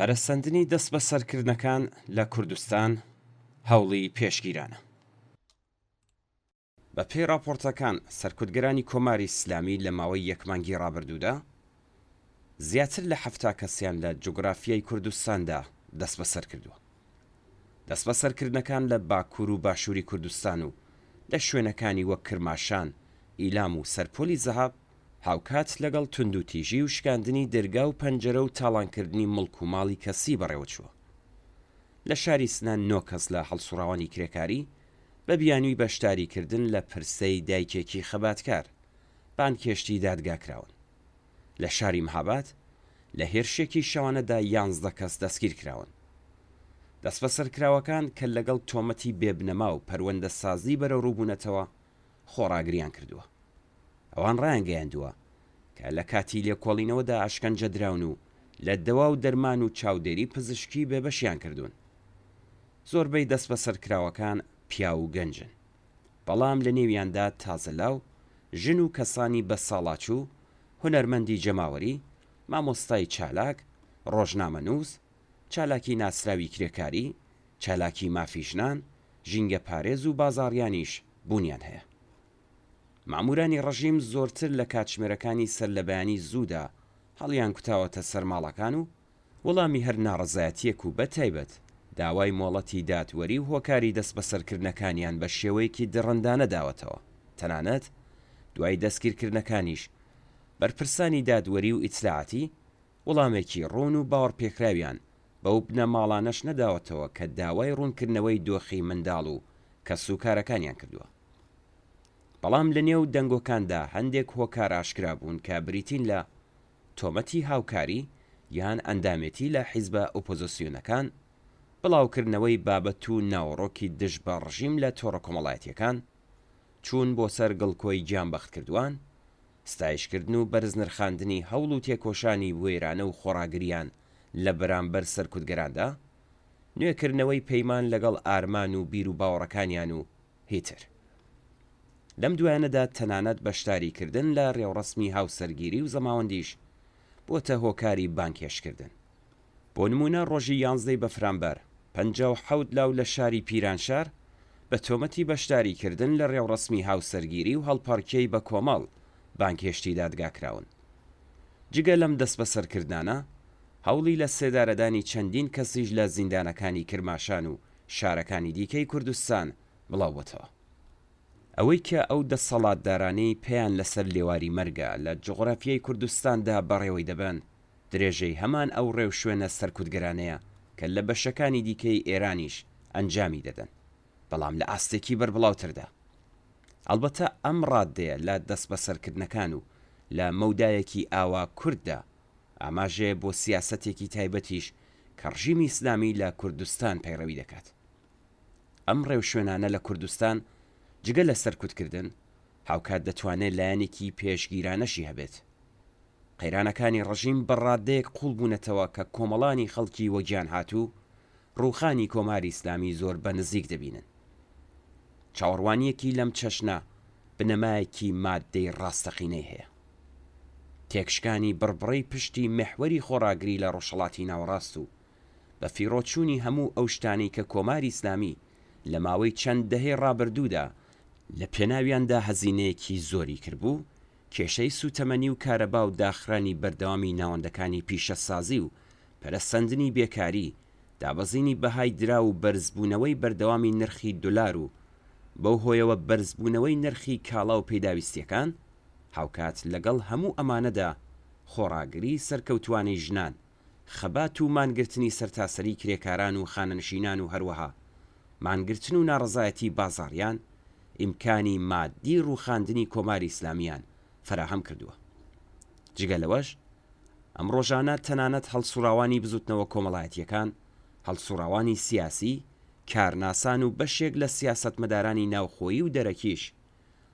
پەرەسەندنی دەست بە سەرکردنەکان لە کوردستان هەوڵی پێشگیرانە. بە پێی راپۆرتەکان سەرکوتگەرانی کۆماری ئیسلامی لە ماوەی یەک مانگی ڕابردوودا زیاتر لە 70 کەسیان لە جوگرافیای کوردستاندا دەست بەسەر کردووە. دەست بەسەرکردنەکان لە باکوور و باشووری کوردستان و لە شوێنەکانی وەک کرماشان، ئیلام و سەرپۆلی زەهاب هاوکات لەگەڵ توندوتیژی و شکاندنی دەرگا و پەنجەرە و تاڵانکردنی مڵک و ماڵی کەسی بەڕێوە چووە. لە شاری سنان 9 کەس لە هەڵسوڕاوانی کرێکاری بە بیانووی بەشداریکردن لە پرسەی دایکێکی خەباتکار بانکێشتی دادگاکراون. لە شاری مەهاباد لە هێرشێکی شەوانەدا 11 کەس دەستگیر کراون. دەست بەسەرکراوەکان کە لەگەڵ تۆمەتی بێبنەما و پەروەندە سازی بەرە ڕووبوونەتەوە خۆڕاگریان کردووە. ئەوان ڕایانگەیاندووە کە لە کاتی لێکۆڵینەوەدا ئاشکەنجە دراون و لە دەوا و دەرمان و چاودێری پزیشکی بێبەشیان کردوون. زۆربەی دەست بەسەرکراوەکان پیا و گەنجن، بەڵام لە نێویاندا تازەلاو ژن و کەسانی بە ساڵاچوو، هونەرمەندی جەماوەری، مامۆستای چالاک، ڕۆژنامەنووس، چالاکی ناسراوی کرێکاری، چالاکی مافیژنان، ژینگە پارێز و بازاڕیانیش بوونیان هەیە. مامورانی ڕەژیم زۆرتر لە کاتژمێرەکانی سەر لە بەیانی زوودا هەڵیان کوتاوەتە سەرماڵەکان و وەڵامی هەر ناڕەزایەتیەک و بەتایبەت داوای مۆڵەتی دادوەری و هۆکاری دەست بەسەرکردنەکانیان بە شێوەیەکی دڕندانە داوەتەوە. تەنانەت دوای دەستگیرکردنەکانیش بەرپرسانی دادوەری و ئیتلاعاتی وەڵامێکی ڕوون و باوەڕپێکراویان بەو بنەماڵانەش نەداوەتەوە کە داوای ڕوونکردنەوەی دۆخی منداڵ و کەسوکارەکانیان کردووە. بەڵام لە نێو دەنگۆکاندا هەندێک هۆکار ئاشکرا بوون کە بریتین لە تۆمەتی هاوکاری یان ئەندامێتی لە حیزبە ئۆپۆزیسیۆنەکان، بڵاوکردنەوەی بابەت و ناوەڕۆکی دژ بە ڕژیم لە تۆڕە کۆمەڵایەتیەکان، چوون بۆ سەر گڵکۆی گیانبەخت کردووان، ستایشکردن و بەرزنرخاندنی هەوڵ و تێکۆشانی وێرانە و خۆڕاگریان لە بەرامبەر سەرکوتگەراندا، نوێکردنەوەی پەیمان لەگەڵ ئارمان و بیر و باوەڕەکانیان و هیتر. لەم دوایانەدا تەنانەت بەشداریکردن لە ڕێوڕەسمی هاوسەرگیری و زەماوەندیش بۆتە هۆکاری بانکێشکردن. بۆ نمونە ڕۆژی 11 بەفرامبەر 57 لاو لە شاری پیرانشار بە تۆمەتی بەشداریکردن لە ڕێوڕەسمی هاوسەرگیری و هەڵپارکێی بە کۆمەڵ بانکێشتی دادگاکراون. جگە لەم دەست بەسەرکردانە هەوڵی لە سێدارەدانی چەندین کەسیش لە زیندانەکانی کرماشان و شارەکانی دیکەی کوردستان بڵاوبەتەوە. ئەوەی کە ئەو دەسەڵاتدارانەی پێیان لەسەر لێواری مەرگە لە جوغرافیای کوردستاندا بەڕێوەی دەبن، درێژەی هەمان ئەو ڕێو شوێنە سەرکوتگەرانەیە کە لە بەشەکانی دیکەی ئێرانیش ئەنجامی دەدەن، بەڵام لە ئاستێکی بەربڵاوتردا. ئەلبەتە ئەم ڕادەیە لە دەست بەسەرکردنەکان و لە مەودایەکی ئاوا کورددا ئاماژەیە بۆ سیاسەتێکی تایبەتیش کە ڕژیمی ئیسلامی لە کوردستان پەیڕەوی دەکات. ئەم ڕێو شوێنانە لە کوردستان جگە لە سەرکوتکردن هاوکات دەتوانێت لایەنێکی پێشگیرانەشی هەبێت. قەیرانەکانی ڕژیم بەڕادەیەک قوڵ بوونەتەوە کە کۆمەڵانی خەڵکی وەگیان هاتوو ڕووخانی کۆماری ئیسلامی زۆر بە نزیک دەبینن. چاوەڕوانیەکی لەم چەشنە بنەمایەکی مادەی ڕاستەقینەی هەیە. تێکشکانی بڕبڕەی پشتی مێحوەری خۆڕاگری لە ڕۆژهەڵاتی ناوەڕاست و بە فیرۆچوونی هەموو ئەو شتانی کە کۆماری ئیسلامی لە ماوەی چەند دەهەی ڕابردوودا لە پێناویاندا هەزینەیەکی زۆری کردبوو، کێشەی سوتەمەنی و کارەبا و داخرانی بەردەوامی ناوەندەکانی پیشەسازی و پەرەسەندنی بێکاری، دابەزینی بەهای درا و بەرزبوونەوەی بەردەوامی نرخی دۆلار و بەو هۆیەوە بەرزبوونەوەی نرخی کاڵا و پێداویستیەکان، هاوکات لەگەڵ هەموو ئەمانەدا خۆڕاگری سەرکەوتوانی ژنان، خەبات و مانگرتنی سەرتاسەری کرێکاران و خانەنشینان و هەروەها مانگرتن و ناڕەزایەتی بازاڕیان ئیمکانی مادی ڕووخاندنی کۆماری ئیسلامیان فراهەم کردووە. جگە لەوەش ئەم ڕۆژانە تەنانەت هەڵسوڕاوانی بزوتنەوە کۆمەڵایەتیەکان، هەڵسوڕاوانی سیاسی، کارناسان و بەشێک لە سیاسەتمەدارانی ناوخۆیی و دەرەکیش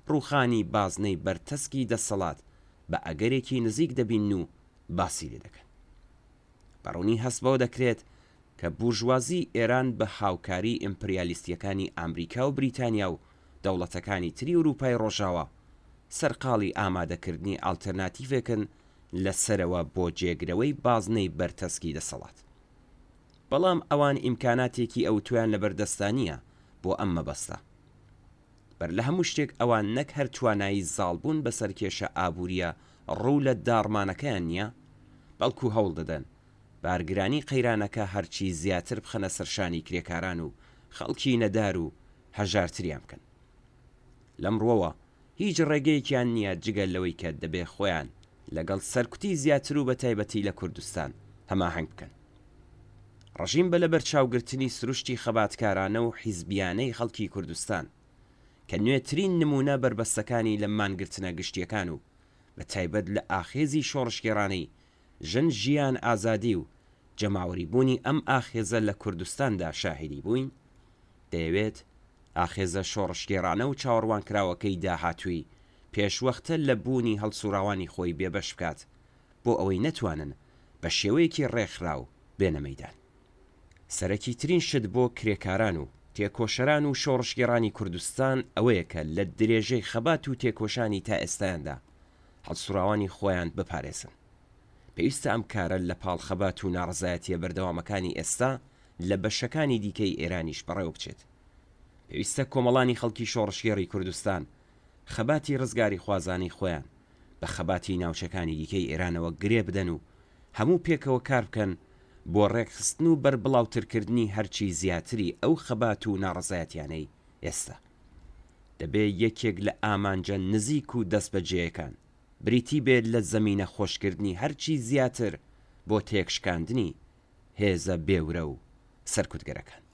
ڕووخانی بازنەی بەرتەسکی دەسەڵات بە ئەگەرێکی نزیک دەبین و باسی لێ دەکەن. بەڕوونی هەست بەوە دەکرێت کە بورژوازی ئێران بە هاوکاری ئیمپریالیستیەکانی ئامریکا و بریتانیا و دەوڵەتەکانی تری ئەوروپای ڕۆژاوە سەرقاڵی ئامادەکردنی ئالتەرناتیڤێکن لەسەرەوە بۆ جێگرەوەی بازنەی بەرتەسکی دەسەڵات. بەڵام ئەوان ئیمکاناتێکی ئەو تویان لە بەردەستانیە بۆ ئەم مەبەستە. بەر لە هەموو شتێک ئەوان نەک هەر توانایی زاڵبوون بەسەر کێشە ئابوووریە ڕوو لە داڕمانەکەیان نییە، بەڵکو هەوڵ دەدەن بارگرانی قەیرانەکە هەرچی زیاتر بخەنە سەرشانی کرێکاران و خەڵکی نەدار و هەژارتریان بکەن. لەمڕۆوە هیچ ڕێگەیەکیان نییە جگەل لەوەی کە دەبێ خۆیان لەگەڵ سەرکوتی زیاتر و بە تایبەتی لە کوردستان هەماهەنگ بکەن. ڕژیم بە لەبەر چاوگرتنی سروشتی خەباتکارانە و حیزبیانەی خەڵکی کوردستان کە نوێترین نمونە بربەستەکانی لە مانگرتنە گشتیەکان و بە تایبەت لە ئاخێزی شۆڕشگێڕانەی ژن ژیان ئازادی و جەماوەریبوونی ئەم ئاخێزە لە کوردستاندا شاهیدی بووین، دەیەوێت ئاخێزە شۆڕشگێڕانە و چاوەڕوانکراوەکەی داهاتووی پێشوەختە لە بوونی هەڵسوراوانی خۆی بێبەش بکات بۆ ئەوەی نەتوانن بە شێوەیەکی ڕێکخراو بێنە مەیدان. سەرەکی ترین شت بۆ کرێکاران و تێکۆشەران و شۆڕشگێڕانی کوردستان ئەوەیە کە لە درێژەی خەبات و تێکۆشانی تا ئێستایاندا هەڵسوراوانی خۆیان بپارێزن. پێویستە ئەم کارە لە پاڵ خەبات و ناڕزایەتیە بەردەوامەکانی ئێستا لە بەشەکانی دیکەی ئێرانیش بەڕێوە بچێت. پێویستە کۆمەڵانی خەڵکی شۆڕشگێڕی کوردستان خەباتی ڕزگاری خوازانی خۆیان بە خەباتی ناوچەکانی دیکەی ئێرانەوە گرێ بدەن و هەموو پێکەوە کار بکەن بۆ ڕێکخستن و بەربڵاوترکردنی هەرچی زیاتری ئەو خەبات و ناڕزایەتیانەی ئێستا. دەبێ یەکێک لە ئامانجە نزیک و دەست بەجێیەکان بریتی بێت لە زەمینە خۆشکردنی هەرچی زیاتر بۆ تێکشکاندنی هێزە بێورە و سەرکوتگەرەکان.